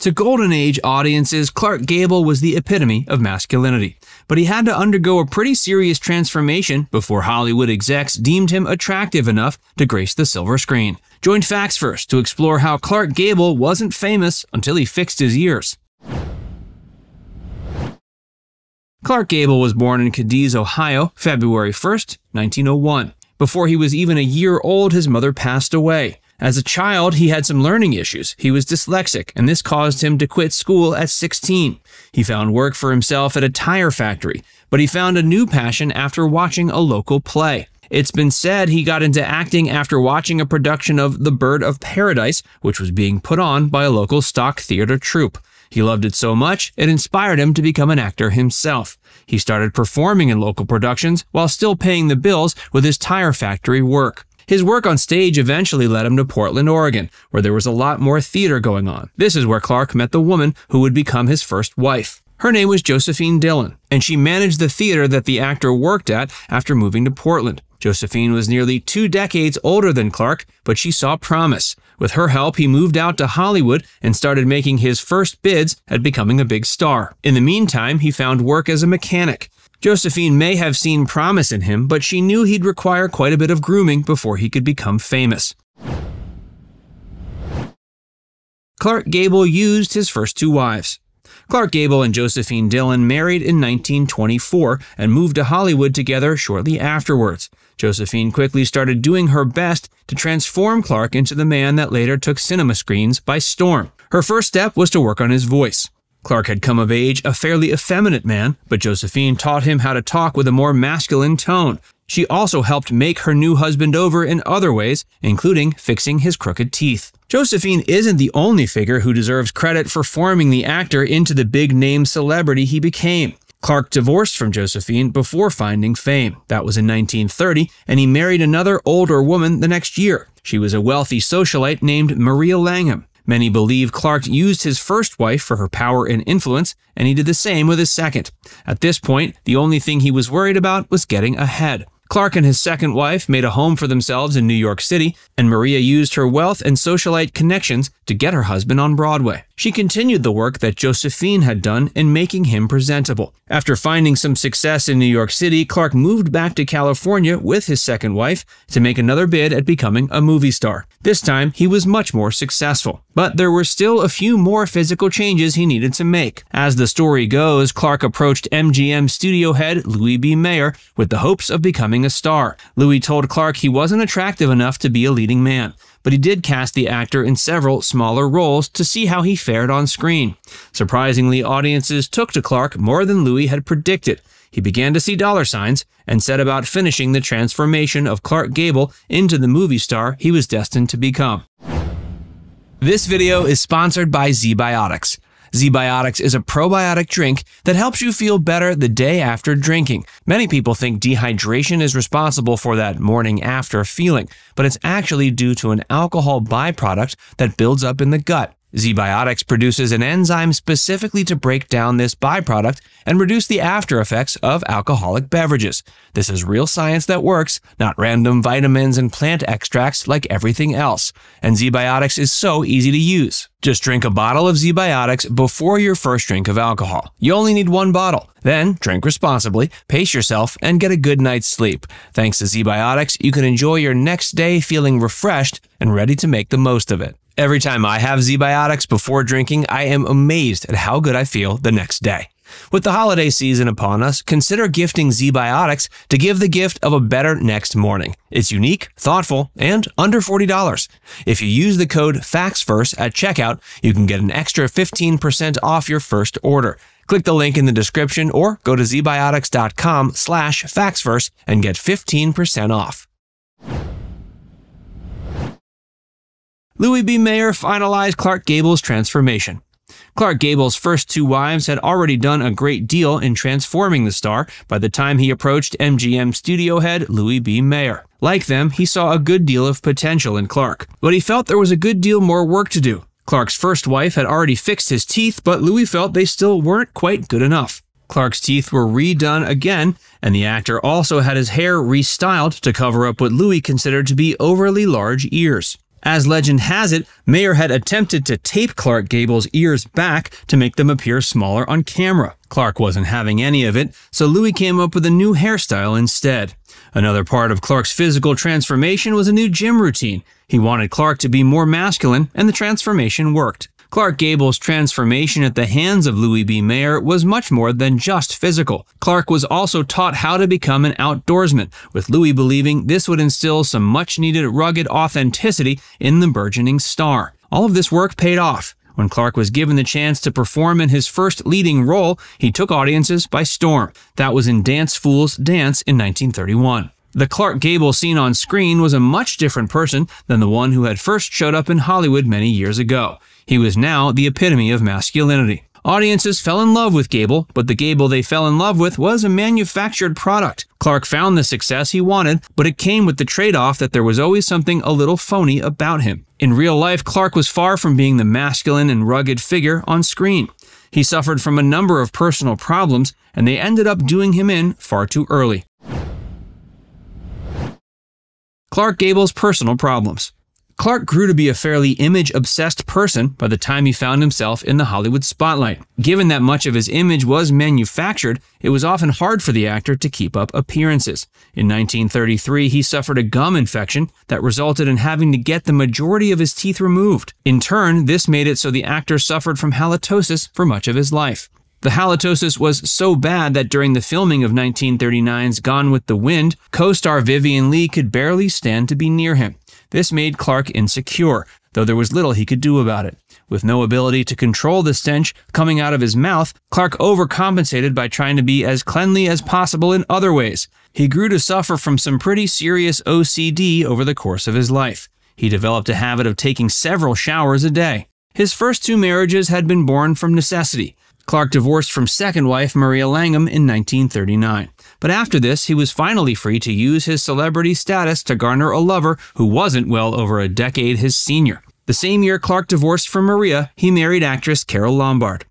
To Golden Age audiences, Clark Gable was the epitome of masculinity, but he had to undergo a pretty serious transformation before Hollywood execs deemed him attractive enough to grace the silver screen. Join Facts First to explore how Clark Gable wasn't famous until he fixed his ears. Clark Gable was born in Cadiz, Ohio, February 1st, 1901. Before he was even a year old, his mother passed away. As a child, he had some learning issues. He was dyslexic, and this caused him to quit school at 16. He found work for himself at a tire factory, but he found a new passion after watching a local play. It's been said he got into acting after watching a production of The Bird of Paradise, which was being put on by a local stock theater troupe. He loved it so much, it inspired him to become an actor himself. He started performing in local productions while still paying the bills with his tire factory work. His work on stage eventually led him to Portland, Oregon, where there was a lot more theater going on. This is where Clark met the woman who would become his first wife. Her name was Josephine Dillon, and she managed the theater that the actor worked at after moving to Portland. Josephine was nearly 2 decades older than Clark, but she saw promise. With her help, he moved out to Hollywood and started making his first bids at becoming a big star. In the meantime, he found work as a mechanic. Josephine may have seen promise in him, but she knew he'd require quite a bit of grooming before he could become famous. Clark Gable used his first 2 wives. Clark Gable and Josephine Dillon married in 1924 and moved to Hollywood together shortly afterwards. Josephine quickly started doing her best to transform Clark into the man that later took cinema screens by storm. Her first step was to work on his voice. Clark had come of age a fairly effeminate man, but Josephine taught him how to talk with a more masculine tone. She also helped make her new husband over in other ways, including fixing his crooked teeth. Josephine isn't the only figure who deserves credit for forming the actor into the big-name celebrity he became. Clark divorced from Josephine before finding fame. That was in 1930, and he married another older woman the next year. She was a wealthy socialite named Maria Langham. Many believe Clark used his first wife for her power and influence, and he did the same with his second. At this point, the only thing he was worried about was getting ahead. Clark and his second wife made a home for themselves in New York City, and Maria used her wealth and socialite connections to get her husband on Broadway. She continued the work that Josephine had done in making him presentable. After finding some success in New York City, Clark moved back to California with his second wife to make another bid at becoming a movie star. This time, he was much more successful. But there were still a few more physical changes he needed to make. As the story goes, Clark approached MGM studio head Louis B. Mayer with the hopes of becoming a star. Louis told Clark he wasn't attractive enough to be a leading man, but he did cast the actor in several smaller roles to see how he fared on screen. Surprisingly, audiences took to Clark more than Louis had predicted. He began to see dollar signs and set about finishing the transformation of Clark Gable into the movie star he was destined to become. This video is sponsored by ZBiotics. ZBiotics is a probiotic drink that helps you feel better the day after drinking. Many people think dehydration is responsible for that morning after feeling, but it's actually due to an alcohol byproduct that builds up in the gut. ZBiotics produces an enzyme specifically to break down this byproduct and reduce the after effects of alcoholic beverages. This is real science that works, not random vitamins and plant extracts like everything else. And ZBiotics is so easy to use. Just drink a bottle of ZBiotics before your first drink of alcohol. You only need 1 bottle. Then drink responsibly, pace yourself, and get a good night's sleep. Thanks to ZBiotics, you can enjoy your next day feeling refreshed and ready to make the most of it. Every time I have ZBiotics before drinking, I am amazed at how good I feel the next day. With the holiday season upon us, consider gifting ZBiotics to give the gift of a better next morning. It's unique, thoughtful, and under $40. If you use the code FACTSFIRST at checkout, you can get an extra 15% off your first order. Click the link in the description or go to zbiotics.com/factsfirst and get 15% off. Louis B. Mayer finalized Clark Gable's transformation. Clark Gable's first 2 wives had already done a great deal in transforming the star by the time he approached MGM studio head Louis B. Mayer. Like them, he saw a good deal of potential in Clark, but he felt there was a good deal more work to do. Clark's first wife had already fixed his teeth, but Louis felt they still weren't quite good enough. Clark's teeth were redone again, and the actor also had his hair restyled to cover up what Louis considered to be overly large ears. As legend has it, Mayer had attempted to tape Clark Gable's ears back to make them appear smaller on camera. Clark wasn't having any of it, so Louis came up with a new hairstyle instead. Another part of Clark's physical transformation was a new gym routine. He wanted Clark to be more masculine, and the transformation worked. Clark Gable's transformation at the hands of Louis B. Mayer was much more than just physical. Clark was also taught how to become an outdoorsman, with Louis believing this would instill some much-needed rugged authenticity in the burgeoning star. All of this work paid off. When Clark was given the chance to perform in his first leading role, he took audiences by storm. That was in Dance Fool's Dance in 1931. The Clark Gable seen on screen was a much different person than the one who had first showed up in Hollywood many years ago. He was now the epitome of masculinity. Audiences fell in love with Gable, but the Gable they fell in love with was a manufactured product. Clark found the success he wanted, but it came with the trade-off that there was always something a little phony about him. In real life, Clark was far from being the masculine and rugged figure on screen. He suffered from a number of personal problems, and they ended up doing him in far too early. Clark Gable's personal problems. Clark grew to be a fairly image-obsessed person by the time he found himself in the Hollywood spotlight. Given that much of his image was manufactured, it was often hard for the actor to keep up appearances. In 1933, he suffered a gum infection that resulted in having to get the majority of his teeth removed. In turn, this made it so the actor suffered from halitosis for much of his life. The halitosis was so bad that during the filming of 1939's Gone with the Wind, co-star Vivien Leigh could barely stand to be near him. This made Clark insecure, though there was little he could do about it. With no ability to control the stench coming out of his mouth, Clark overcompensated by trying to be as cleanly as possible in other ways. He grew to suffer from some pretty serious OCD over the course of his life. He developed a habit of taking several showers a day. His first two marriages had been born from necessity. Clark divorced from second wife Maria Langham in 1939. But after this, he was finally free to use his celebrity status to garner a lover who wasn't well over a decade his senior. The same year Clark divorced from Maria, he married actress Carole Lombard.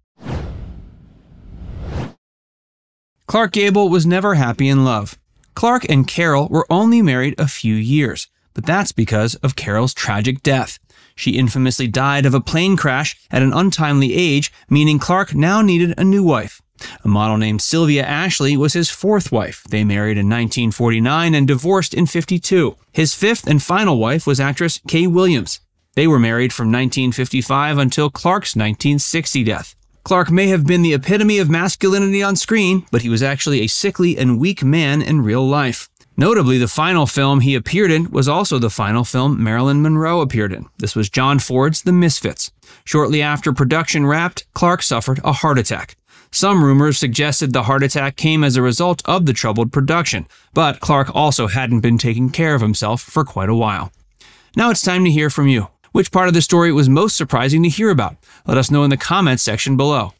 Clark Gable was never happy in love. Clark and Carole were only married a few years, but that's because of Carole's tragic death. She infamously died of a plane crash at an untimely age, meaning Clark now needed a new wife. A model named Sylvia Ashley was his fourth wife. They married in 1949 and divorced in 1952. His fifth and final wife was actress Kay Williams. They were married from 1955 until Clark's 1960 death. Clark may have been the epitome of masculinity on screen, but he was actually a sickly and weak man in real life. Notably, the final film he appeared in was also the final film Marilyn Monroe appeared in. This was John Ford's The Misfits. Shortly after production wrapped, Clark suffered a heart attack. Some rumors suggested the heart attack came as a result of the troubled production, but Clark also hadn't been taking care of himself for quite a while. Now it's time to hear from you. Which part of the story was most surprising to hear about? Let us know in the comments section below.